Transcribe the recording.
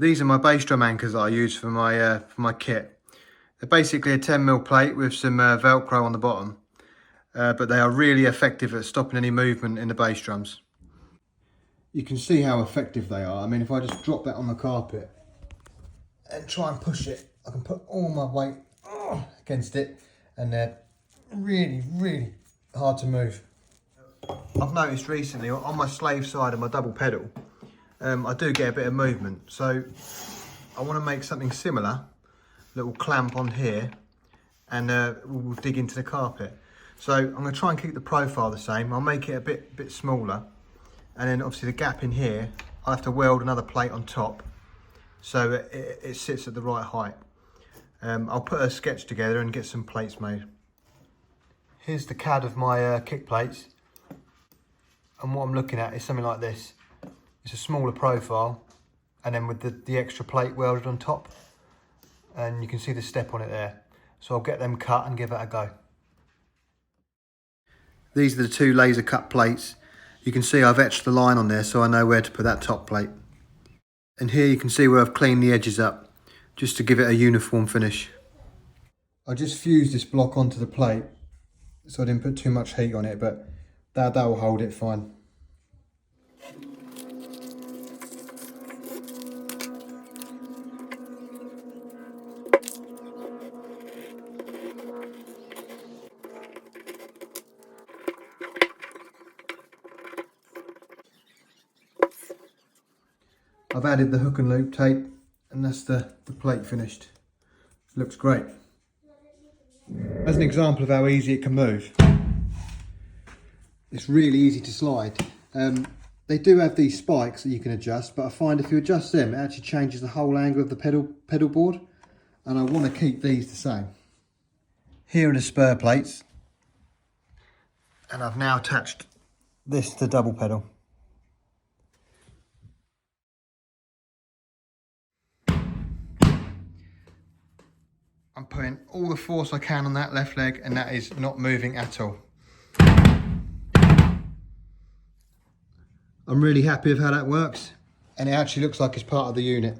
These are my bass drum anchors that I use for my kit. They're basically a 10mm plate with some Velcro on the bottom, but they are really effective at stopping any movement in the bass drums. You can see how effective they are. I mean, if I just drop that on the carpet and try and push it, I can put all my weight against it, and they're really, really hard to move. I've noticed recently on my slave side of my double pedal, I do get a bit of movement, so I want to make something similar that will clamp on here and will dig into the carpet. So I'm going to try and keep the profile the same. I'll make it a bit smaller, and then obviously the gap in here, I have to weld another plate on top so it sits at the right height. I'll put a sketch together and get some plates made. Here's the CAD of my kick plates, and what I'm looking at is something like this. It's a smaller profile, and then with the extra plate welded on top, and you can see the step on it there. So I'll get them cut and give it a go. These are the two laser cut plates. You can see I've etched the line on there so I know where to put that top plate. And here you can see where I've cleaned the edges up, just to give it a uniform finish. I just fused this block onto the plate, so I didn't put too much heat on it, but that will hold it fine. I've added the hook and loop tape, and that's the plate finished. Looks great. As an example of how easy it can move, it's really easy to slide. They do have these spikes that you can adjust, but I find if you adjust them, it actually changes the whole angle of the pedal board, and I want to keep these the same. Here are the spur plates, and I've now attached this to the double pedal. I'm putting all the force I can on that left leg, and that is not moving at all. I'm really happy with how that works, and it actually looks like it's part of the unit.